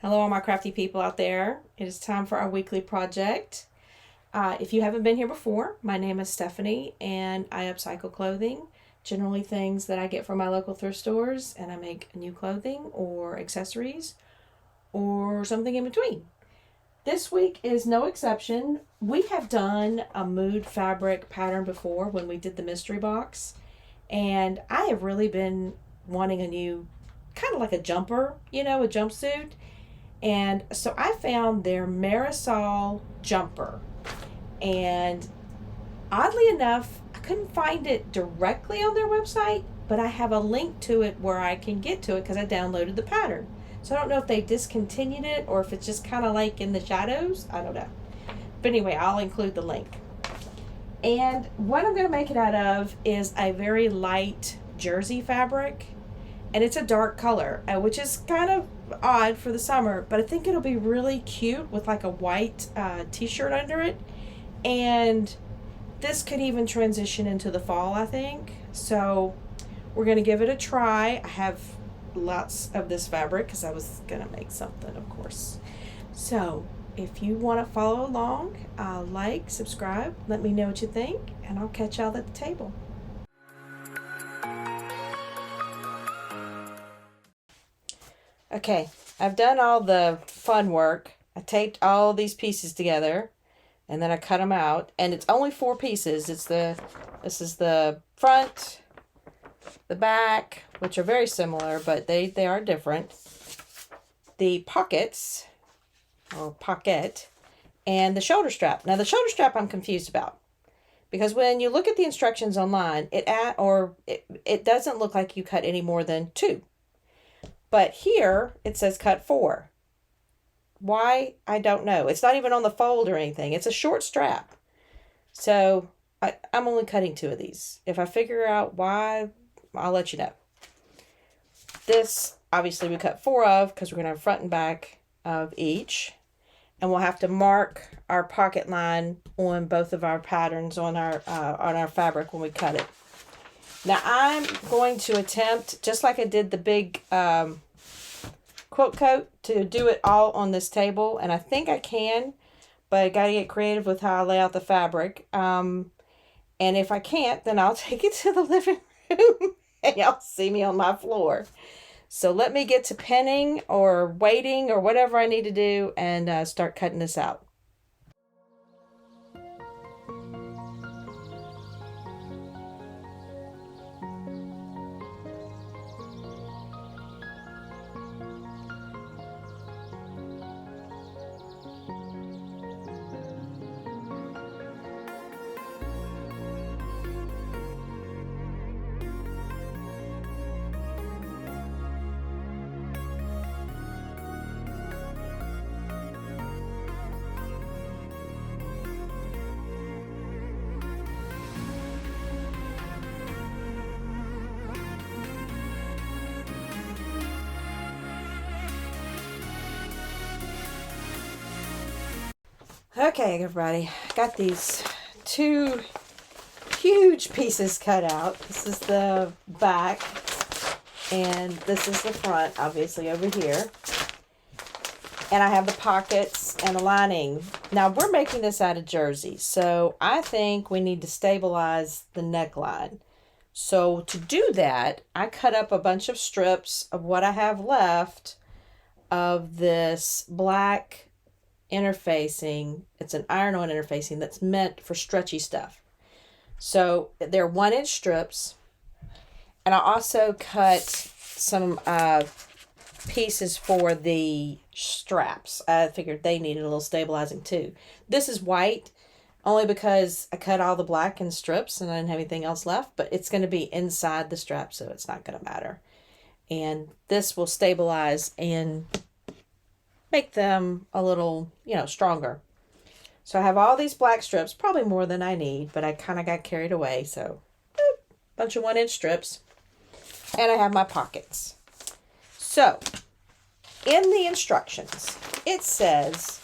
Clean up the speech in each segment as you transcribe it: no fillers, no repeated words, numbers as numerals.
Hello, all my crafty people out there. It is time for our weekly project. If you haven't been here before, my name is Stephanie and I upcycle clothing, generally things that I get from my local thrift stores, and I make new clothing or accessories or something in between. This week is no exception. We have done a mood fabric pattern before when we did the mystery box, and I have really been wanting a new, kind of like a jumper, a jumpsuit. And so I found their Marisol jumper. And oddly enough, I couldn't find it directly on their website, but I have a link to it where I can get to it because I downloaded the pattern. So I don't know if they discontinued it or if it's just kind of like in the shadows. I don't know. But anyway, I'll include the link. And what I'm going to make it out of is a very light jersey fabric. And it's a dark color, which is kind of odd for the summer, but I think it'll be really cute with like a white t-shirt under it. And this could even transition into the fall, I think. So we're going to give it a try. I have lots of this fabric because I was going to make something, of course. So if you want to follow along, like, subscribe, let me know what you think, and I'll catch y'all at the table. Okay, I've done all the fun work. I taped all these pieces together, and then I cut them out. And it's only 4 pieces. This is the front, the back, which are very similar, but they are different. The pockets, or pocket, and the shoulder strap. Now, the shoulder strap I'm confused about, because when you look at the instructions online, it doesn't look like you cut any more than 2. But here, it says cut 4. Why? I don't know. It's not even on the fold or anything. It's a short strap. So, I'm only cutting 2 of these. If I figure out why, I'll let you know. This, obviously, we cut 4 of, because we're going to have front and back of each. And we'll have to mark our pocket line on both of our patterns on our fabric when we cut it. Now, I'm going to attempt, just like I did the big quilt coat, to do it all on this table. And I think I can, but I got to get creative with how I lay out the fabric. And if I can't, then I'll take it to the living room and y'all see me on my floor. So let me get to pinning or waiting or whatever I need to do and start cutting this out. Okay, everybody, got these 2 huge pieces cut out. This is the back, and this is the front, obviously, over here. And I have the pockets and the lining. Now, we're making this out of jersey, so I think we need to stabilize the neckline. So to do that, I cut up a bunch of strips of what I have left of this black interfacing. It's an iron-on interfacing that's meant for stretchy stuff. So they're 1-inch strips, and I also cut some pieces for the straps. I figured they needed a little stabilizing too. This is white only because I cut all the black in strips and I didn't have anything else left, but it's going to be inside the strap, so it's not going to matter. And this will stabilize and make them a little, stronger. So I have all these black strips, probably more than I need, but I kind of got carried away. So, bunch of 1-inch strips. And I have my pockets. So, in the instructions, it says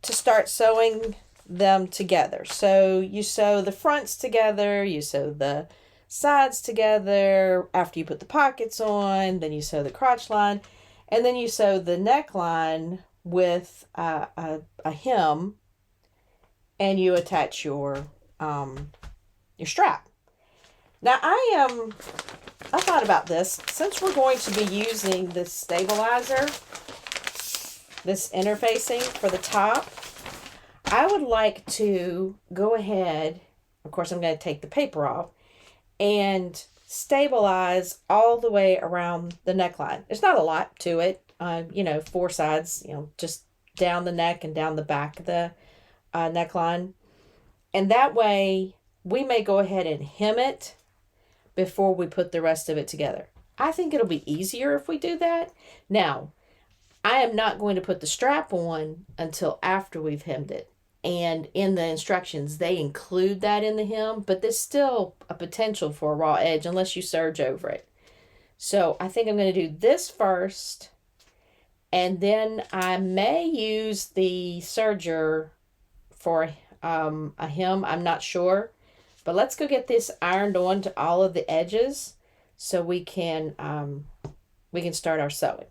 to start sewing them together. So, you sew the fronts together, you sew the sides together. After you put the pockets on, then you sew the crotch line. And then you sew the neckline with a hem, and you attach your strap. Now I thought about this. Since we're going to be using this stabilizer, this interfacing for the top, I would like to go ahead, of course I'm going to take the paper off, and stabilize all the way around the neckline. There's not a lot to it, 4 sides, just down the neck and down the back of the neckline. And that way we may go ahead and hem it before we put the rest of it together. I think it'll be easier if we do that. Now, I am not going to put the strap on until after we've hemmed it. And in the instructions, they include that in the hem, but there's still a potential for a raw edge unless you serge over it. So I think I'm going to do this first, and then I may use the serger for a hem. I'm not sure, but let's go get this ironed on to all of the edges so we can start our sewing.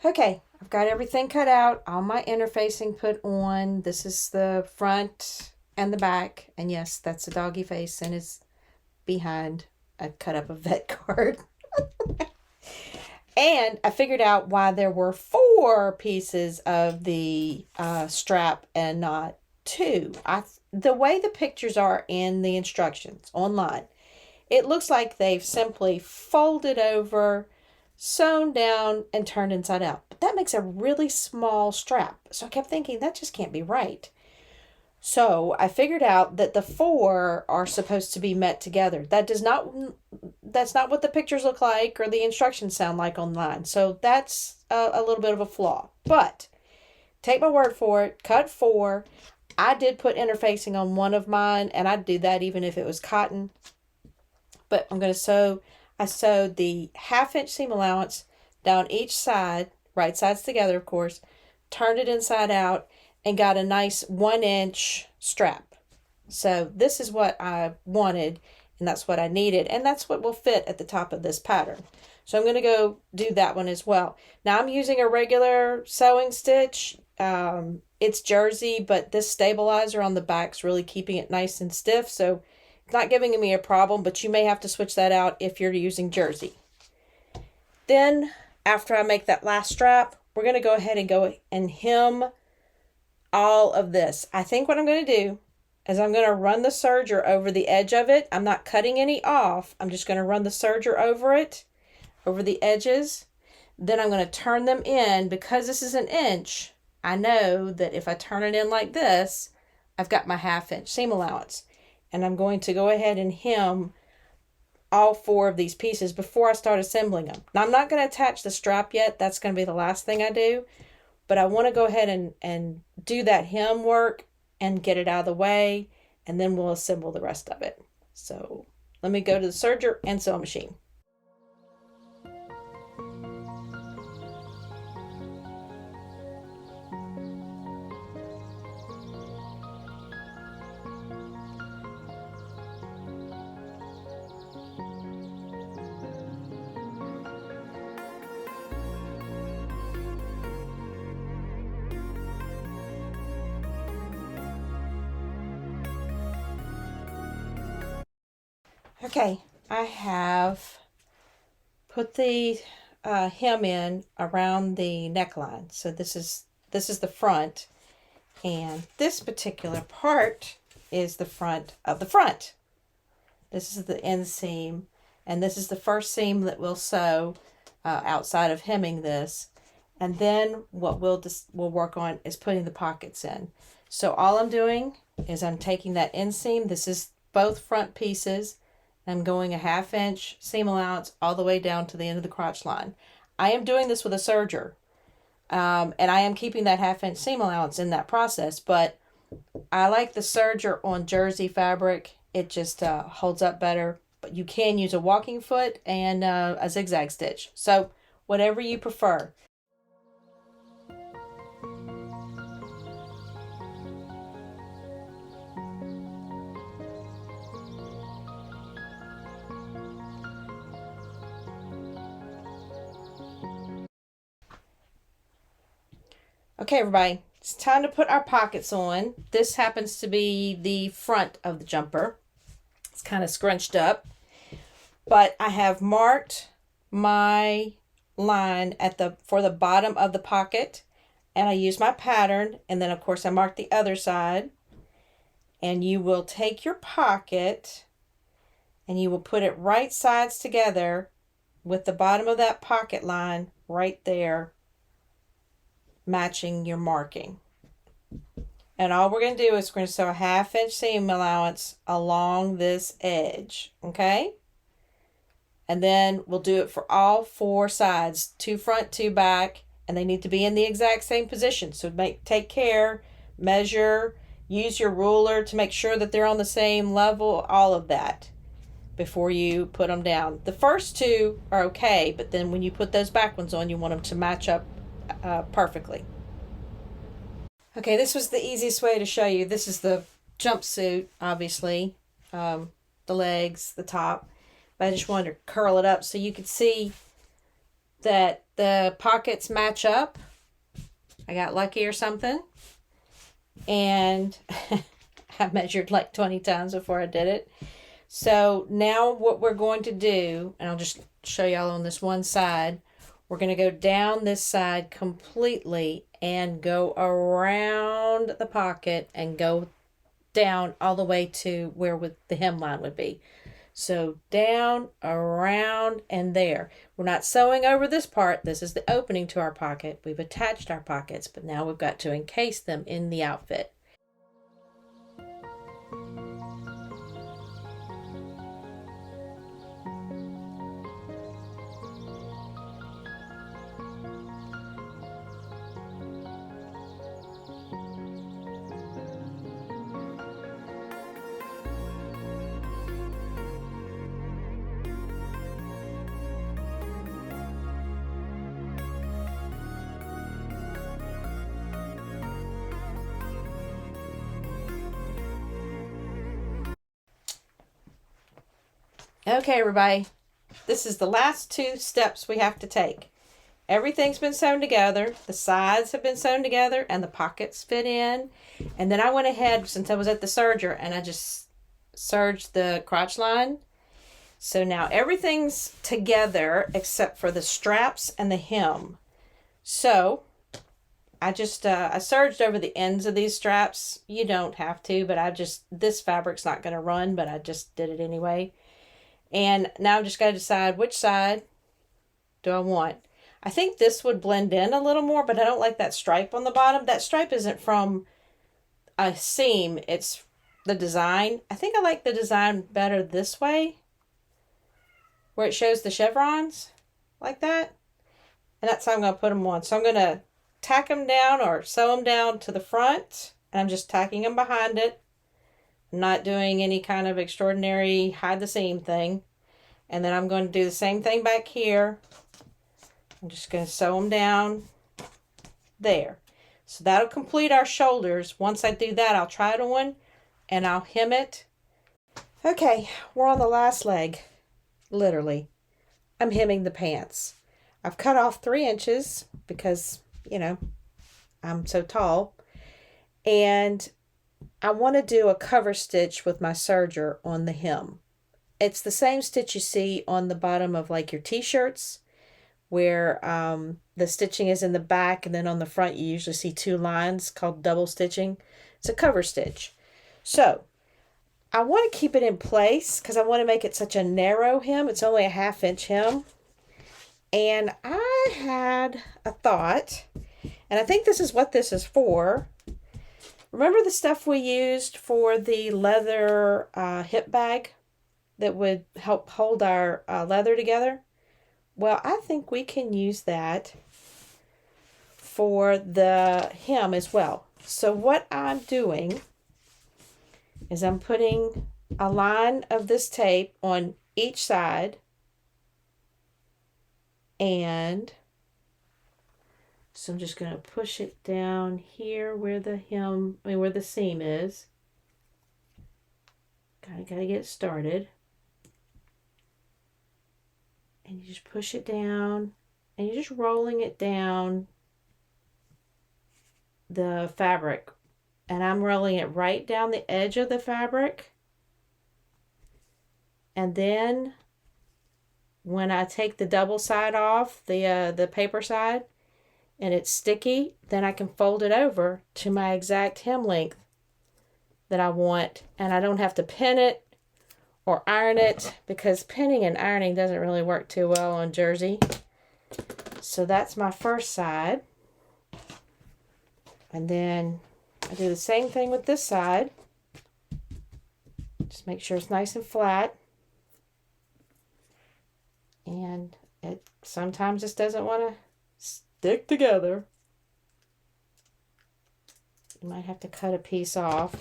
Okay, I've got everything cut out, all my interfacing put on. This is the front and the back. And yes, that's a doggy face and it's behind. I cut up a vet card. And I figured out why there were 4 pieces of the strap and not 2. The way the pictures are in the instructions online, it looks like they've simply folded over, sewn down, and turned inside out. But that makes a really small strap. So I kept thinking, that just can't be right. So I figured out that the 4 are supposed to be met together. That's not what the pictures look like or the instructions sound like online. So that's a little bit of a flaw. But take my word for it, cut 4. I did put interfacing on one of mine, and I'd do that even if it was cotton. But I'm going to sew. I sewed the 1/2 inch seam allowance down each side, right sides together, of course, turned it inside out, and got a nice 1 inch strap. So this is what I wanted, and that's what I needed, and that's what will fit at the top of this pattern. So I'm going to go do that one as well. Now I'm using a regular sewing stitch. It's jersey, but this stabilizer on the back's really keeping it nice and stiff, so it's not giving me a problem, but you may have to switch that out if you're using jersey. Then, after I make that last strap, we're going to go ahead and go and hem all of this. I think what I'm going to do is I'm going to run the serger over the edge of it. I'm not cutting any off. I'm just going to run the serger over it, over the edges. Then I'm going to turn them in. Because this is 1 inch, I know that if I turn it in like this, I've got my 1/2 inch seam allowance. And I'm going to go ahead and hem all 4 of these pieces before I start assembling them. Now, I'm not going to attach the strap yet. That's going to be the last thing I do. But I want to go ahead and do that hem work and get it out of the way. And then we'll assemble the rest of it. So let me go to the serger and sewing machine. Okay, I have put the hem in around the neckline. So this is the front, and this particular part is the front of the front. This is the inseam, and this is the first seam that we'll sew outside of hemming this. And then what we'll work on is putting the pockets in. So all I'm doing is I'm taking that inseam. This is both front pieces. I'm going a 1/2 inch seam allowance all the way down to the end of the crotch line. I am doing this with a serger. And I am keeping that 1/2 inch seam allowance in that process, but I like the serger on jersey fabric. It just holds up better. But you can use a walking foot and a zigzag stitch. So whatever you prefer. Okay, everybody, it's time to put our pockets on. This happens to be the front of the jumper. It's kind of scrunched up, but I have marked my line for the bottom of the pocket, and I use my pattern, and then of course I mark the other side. And you will take your pocket and you will put it right sides together with the bottom of that pocket line right there, matching your marking. And all we're going to do is we're going to sew a 1/2 inch seam allowance along this edge, okay? And then we'll do it for all 4 sides, 2 front, 2 back, and they need to be in the exact same position. So take care, measure, use your ruler to make sure that they're on the same level, all of that, before you put them down. The first 2 are okay, but then when you put those back ones on, you want them to match up perfectly. Okay, this was the easiest way to show you. This is the jumpsuit, obviously, the legs, the top, but I just wanted to curl it up so you could see that the pockets match up. I got lucky or something, and I measured like 20 times before I did it. So now what we're going to do, and I'll just show y'all on this one side, we're going to go down this side completely and go around the pocket and go down all the way to where the hemline would be. So down, around, and there. We're not sewing over this part. This is the opening to our pocket. We've attached our pockets, but now we've got to encase them in the outfit. Okay, everybody, this is the last 2 steps we have to take. Everything's been sewn together, the sides have been sewn together, and the pockets fit in. And then I went ahead, since I was at the serger, and I just serged the crotch line. So now everything's together except for the straps and the hem. So I just I serged over the ends of these straps. You don't have to, but this fabric's not going to run, but I just did it anyway. And now I've just got to decide which side do I want. I think this would blend in a little more, but I don't like that stripe on the bottom. That stripe isn't from a seam. It's the design. I think I like the design better this way, where it shows the chevrons like that. And that's how I'm going to put them on. So I'm going to tack them down or sew them down to the front. And I'm just tacking them behind it. I'm not doing any kind of extraordinary hide the seam thing. And then I'm going to do the same thing back here. I'm just going to sew them down there. So that'll complete our shoulders. Once I do that, I'll try it on and I'll hem it. Okay, we're on the last leg. Literally. I'm hemming the pants. I've cut off 3 inches because, you know, I'm so tall. And I want to do a cover stitch with my serger on the hem. It's the same stitch you see on the bottom of like your t-shirts, where the stitching is in the back, and then on the front you usually see 2 lines called double stitching. It's a cover stitch. So I want to keep it in place because I want to make it such a narrow hem. It's only a 1/2 inch hem. And I had a thought, and I think this is what this is for. Remember the stuff we used for the leather hip bag that would help hold our leather together? Well, I think we can use that for the hem as well. So what I'm doing is I'm putting a line of this tape on each side, and so I'm just going to push it down here where the where the seam is. Gotta get started. And you just push it down, and you're just rolling it down the fabric. And I'm rolling it right down the edge of the fabric. And then when I take the double side off, the paper side, and it's sticky, then I can fold it over to my exact hem length that I want. And I don't have to pin it or iron it, because pinning and ironing doesn't really work too well on jersey. So that's my first side. And then I do the same thing with this side. Just make sure it's nice and flat. And it sometimes just doesn't want to stick together. You might have to cut a piece off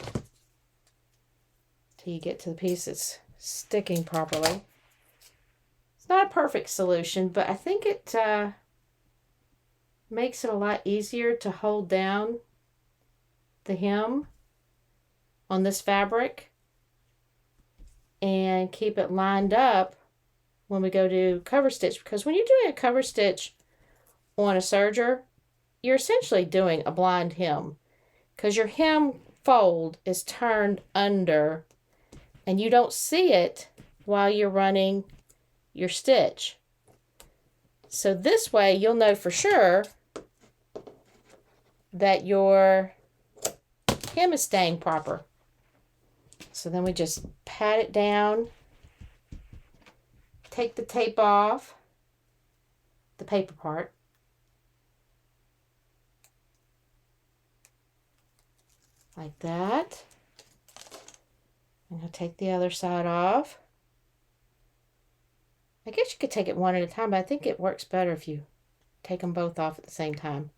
till you get to the piece that's sticking properly. It's not a perfect solution, but I think it makes it a lot easier to hold down the hem on this fabric and keep it lined up when we go to cover stitch. Because when you're doing a cover stitch on a serger, you're essentially doing a blind hem, because your hem fold is turned under and you don't see it while you're running your stitch. So this way you'll know for sure that your hem is staying proper. So then we just pat it down, take the tape off, the paper part, like that. And I'll take the other side off. I guess you could take it one at a time, but I think it works better if you take them both off at the same time.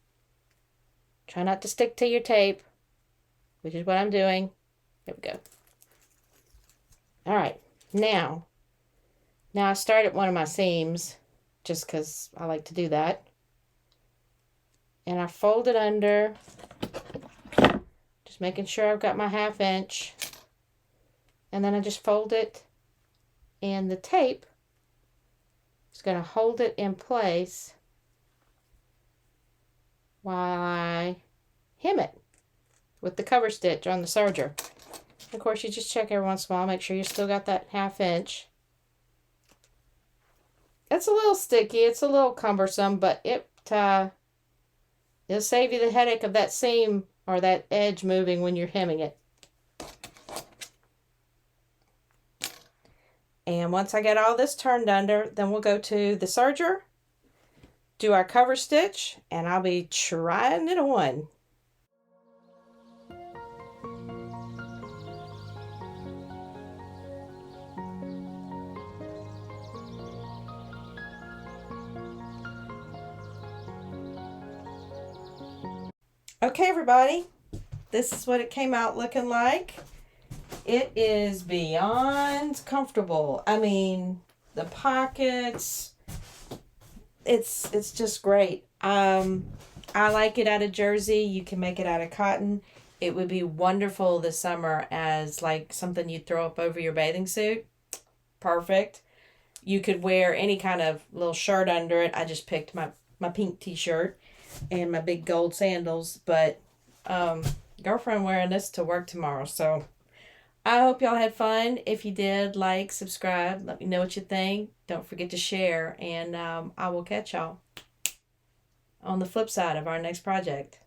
Try not to stick to your tape, which is what I'm doing. There we go. All right, now I started one of my seams just because I like to do that. And I fold it under, just making sure I've got my 1/2 inch. And then I just fold it, and the tape is going to hold it in place while I hem it with the cover stitch on the serger. Of course, you just check every once in a while, make sure you still got that 1/2 inch. It's a little sticky, it's a little cumbersome, but it'll save you the headache of that seam or that edge moving when you're hemming it. And once I get all this turned under, then we'll go to the serger, do our cover stitch, and I'll be trying it on. Okay, everybody, this is what it came out looking like. It is beyond comfortable. I mean, the pockets, it's just great. I like it out of jersey. You can make it out of cotton. It would be wonderful this summer as like something you'd throw up over your bathing suit. Perfect. You could wear any kind of little shirt under it. I just picked my pink t-shirt and my big gold sandals, but girlfriend wearing this to work tomorrow. So I hope y'all had fun. If you did, like, subscribe, let me know what you think. Don't forget to share, and I will catch y'all on the flip side of our next project.